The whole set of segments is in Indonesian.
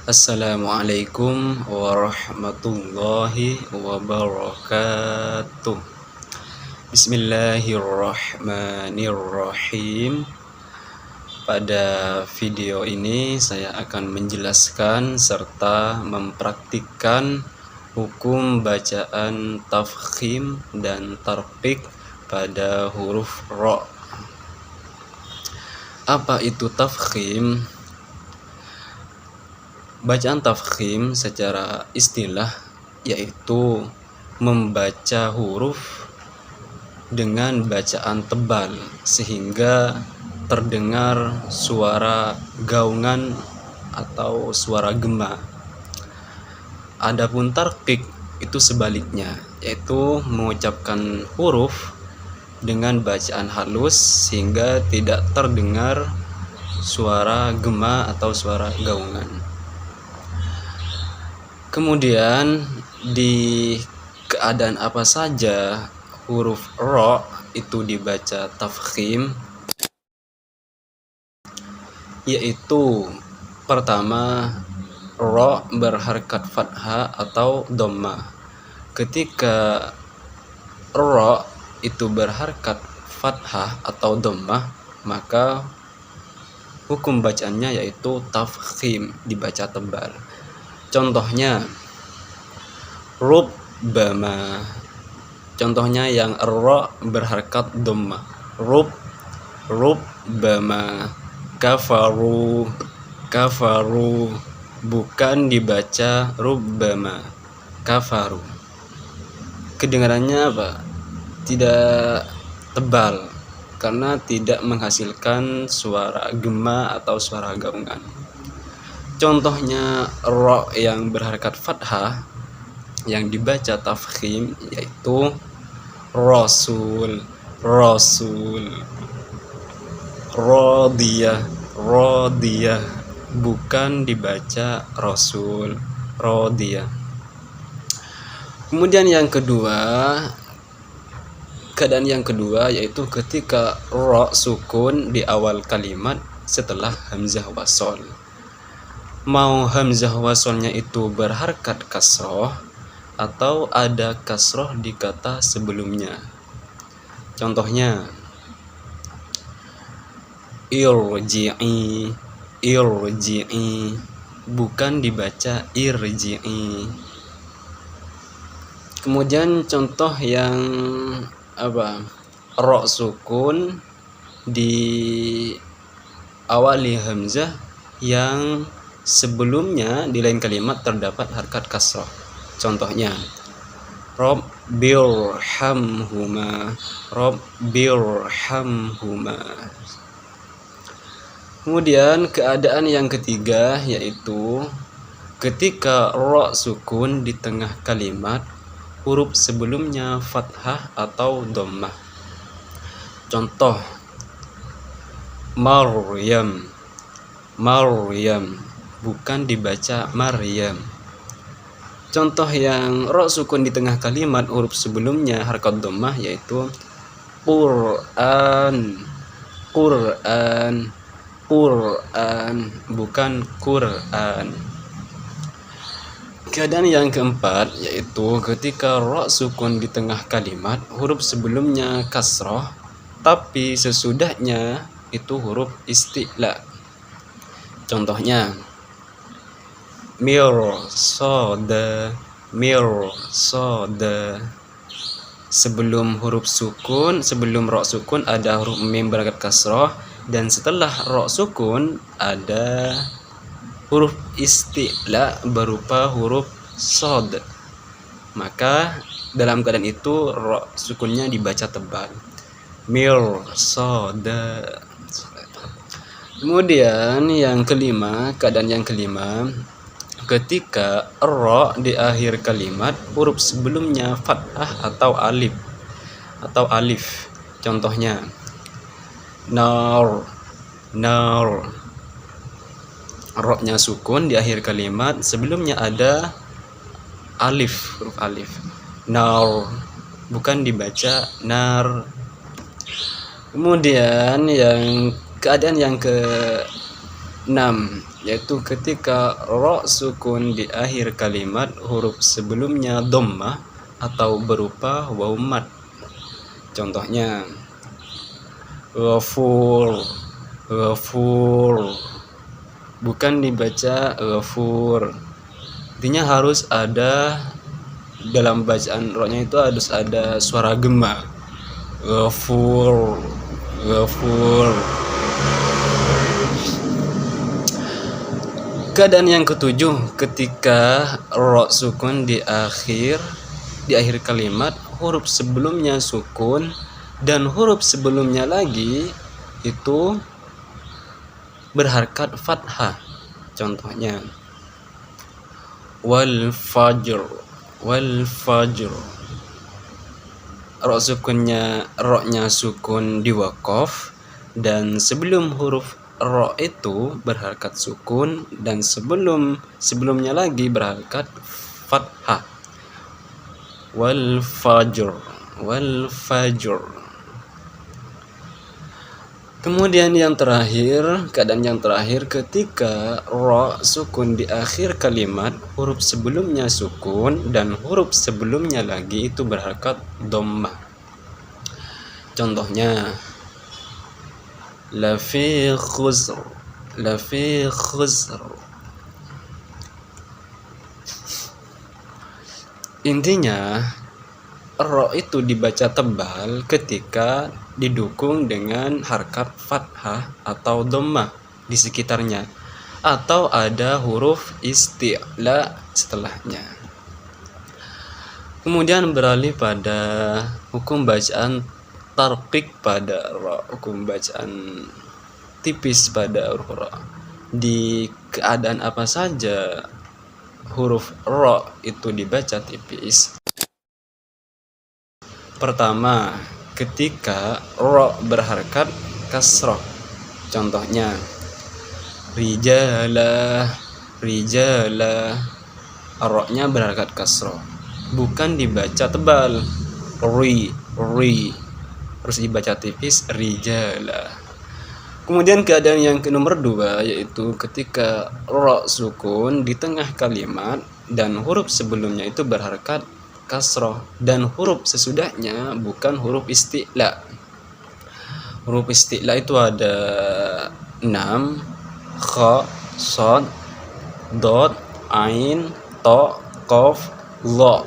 Assalamualaikum warahmatullahi wabarakatuh. Bismillahirrahmanirrahim. Pada video ini saya akan menjelaskan serta mempraktikkan hukum bacaan tafkhim dan tarqiq pada huruf ra. Apa itu tafkhim? Bacaan tafkhim secara istilah yaitu membaca huruf dengan bacaan tebal sehingga terdengar suara gaungan atau suara gema. Adapun tarqiq itu sebaliknya, yaitu mengucapkan huruf dengan bacaan halus sehingga tidak terdengar suara gema atau suara gaungan. Kemudian di keadaan apa saja huruf ra itu dibaca tafkhim, yaitu pertama ra berharkat fathah atau dhammah. Ketika ra itu berharkat fathah atau dhammah, maka hukum bacaannya yaitu tafkhim, dibaca tebal. Contohnya rubbama. Contohnya yang ra berharkat dhammah. Rubbama. Kafaru. Bukan dibaca rubbama. Kafaru. Kedengarannya apa? Tidak tebal karena tidak menghasilkan suara gema atau suara gaungan. Contohnya ra yang berharkat fathah yang dibaca tafkhim yaitu rasul, radiyah, bukan dibaca rasul, radiyah. Kemudian keadaan yang kedua yaitu ketika ra sukun di awal kalimat setelah hamzah wasol. Mau hamzah wasolnya itu berharkat kasroh atau ada kasroh di kata sebelumnya. Contohnya irji'i, bukan dibaca irji'i. Kemudian contoh yang ra sukun di awali hamzah yang sebelumnya di lain kalimat terdapat harkat kasroh. Contohnya Rabbirhamhuma. Kemudian keadaan yang ketiga yaitu ketika ra sukun di tengah kalimat huruf sebelumnya fathah atau dhammah. Contoh Maryam, bukan dibaca Maryam. Contoh yang ra sukun di tengah kalimat huruf sebelumnya harkat dhammah yaitu Quran, bukan Quran. Keadaan yang keempat yaitu ketika ra sukun di tengah kalimat huruf sebelumnya kasroh tapi sesudahnya itu huruf isti'la. Contohnya mirsada. Sebelum ra sukun ada huruf mim berharkat kasroh dan setelah ra sukun ada huruf isti'la berupa huruf sod. Maka dalam keadaan itu ra sukunnya dibaca tebal. Mirsada. Kemudian keadaan yang kelima ketika ra di akhir kalimat huruf sebelumnya fathah atau alif. Contohnya nar. Ra-nya sukun di akhir kalimat sebelumnya ada huruf alif. Nar, bukan dibaca nar. Kemudian keadaan yang 6. Yaitu ketika ro sukun di akhir kalimat huruf sebelumnya dhammah atau berupa waw mad. Contohnya ghafur, ghafur, bukan dibaca ghafur. Artinya harus ada dalam bacaan ro-nya itu harus ada suara gema. Ghafur, ghafur. Keadaan yang ketujuh, ketika ro sukun di akhir kalimat huruf sebelumnya sukun dan huruf sebelumnya lagi itu berharkat fathah. Contohnya wal fajr, wal fajr. Ro-nya sukun di waqaf dan sebelum huruf ro itu berharkat sukun dan sebelumnya lagi berharkat fathah. Wal fajr, wal fajr. Kemudian yang terakhir, keadaan yang terakhir ketika ro sukun di akhir kalimat huruf sebelumnya sukun dan huruf sebelumnya lagi itu berharkat dhammah. Contohnya lafi khusr, lafi khusr. Intinya ro itu dibaca tebal ketika didukung dengan harkat fathah atau dhammah di sekitarnya atau ada huruf isti'la setelahnya. Kemudian beralih pada hukum bacaan tarqiq pada ro, hukum bacaan tipis pada huruf ro. Di keadaan apa saja huruf ro itu dibaca tipis? Pertama, ketika ro berharkat kasroh. Contohnya rijalah, rijalah. Ro-nya berharkat kasroh, bukan dibaca tebal. Ri, harus dibaca tipis, rijalah. Kemudian keadaan yang nomor 2 yaitu ketika ro sukun di tengah kalimat dan huruf sebelumnya itu berharkat kasroh dan huruf sesudahnya bukan huruf isti'la. Huruf isti'la itu ada 6: kha, shad, dot, ain, to, qaf, lo.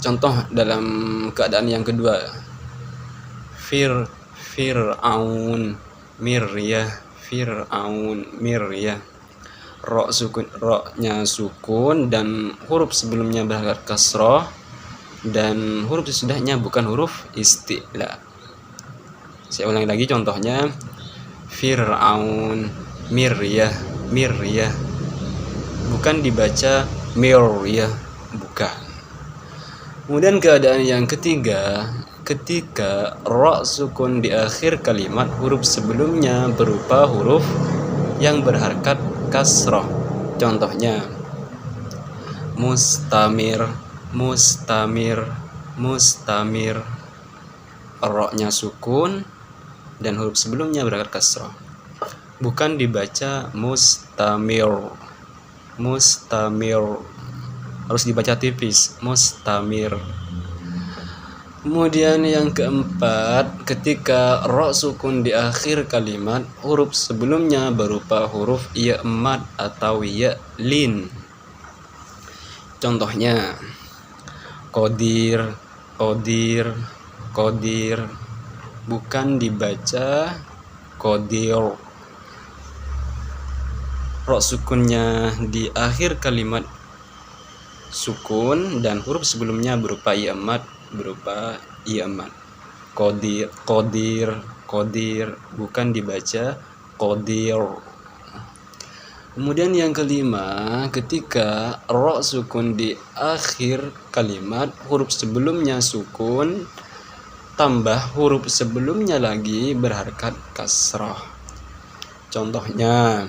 Contoh dalam keadaan yang kedua, Fir'aun, Miryah, Fir'aun, Miryah. Ro-nya sukun dan huruf sebelumnya berharkat kasroh dan huruf sesudahnya bukan huruf isti'la. Saya ulangi lagi contohnya, Fir'aun, Miryah, Miryah. Bukan dibaca Miryah, bukan. Kemudian keadaan yang ketiga, ketika ro sukun di akhir kalimat huruf sebelumnya berupa huruf yang berharkat kasroh. Contohnya mustamir, mustamir, mustamir. Ro-nya sukun dan huruf sebelumnya berharkat kasroh, bukan dibaca mustamir, mustamir. Harus dibaca tipis, mustamir. Kemudian yang keempat, ketika ro sukun di akhir kalimat huruf sebelumnya berupa huruf ya mad atau ya lin. Contohnya qadir, qadir, qadir. Bukan dibaca qadir. Ro sukunnya di akhir kalimat sukun dan huruf sebelumnya berupa ya mad, berupa ya mad. Qadir, qadir, qadir, bukan dibaca qadir. Kemudian yang kelima, ketika ro sukun di akhir kalimat huruf sebelumnya sukun tambah huruf sebelumnya lagi berharkat kasrah. Contohnya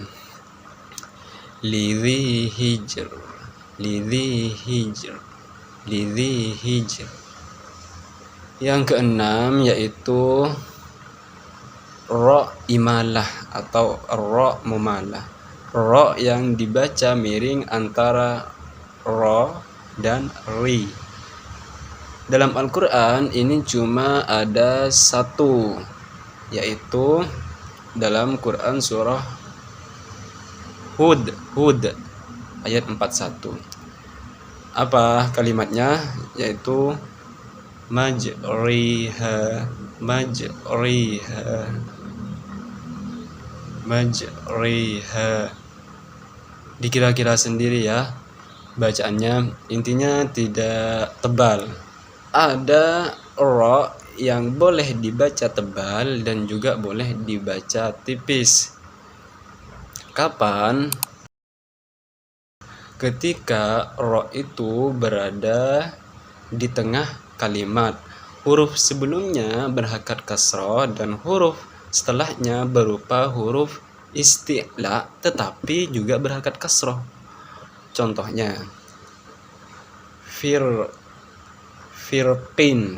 lidhi hijr, lidhi hijr, lidhi hijr. Yang keenam yaitu ro imalah atau ro mumalah. Ro yang dibaca miring antara ro dan ri. Dalam Al-Quran ini cuma ada satu, yaitu dalam Quran surah Hud ayat 41. Apa kalimatnya? Yaitu majriha. Dikira-kira sendiri ya bacaannya, intinya tidak tebal. Ada ro yang boleh dibaca tebal dan juga boleh dibaca tipis. Kapan? Ketika ro itu berada di tengah kalimat, huruf sebelumnya berharokat kasroh dan huruf setelahnya berupa huruf isti'la tetapi juga berharokat kasroh. Contohnya firqin.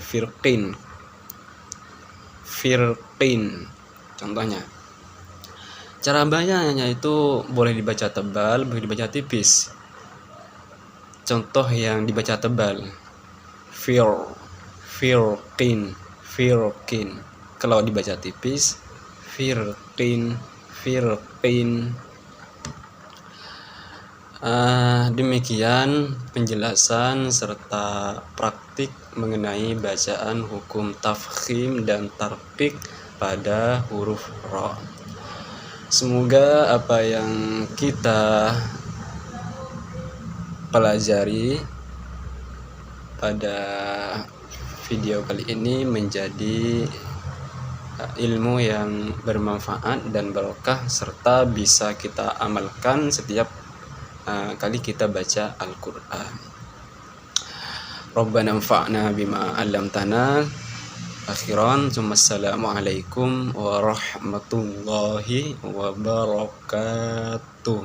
Contohnya, cara bacanya itu boleh dibaca tebal, boleh dibaca tipis. Contoh yang dibaca tebal, firqin. Kalau dibaca tipis, firqin. Demikian penjelasan serta praktik mengenai bacaan hukum tafkhim dan tarqiq pada huruf ro. Semoga apa yang kita pelajari pada video kali ini menjadi ilmu yang bermanfaat dan barokah serta bisa kita amalkan setiap kali kita baca Al-Quran. Rabbana anfa'na bima 'allamtana. Akhiran, assalamualaikum warahmatullahi wabarakatuh.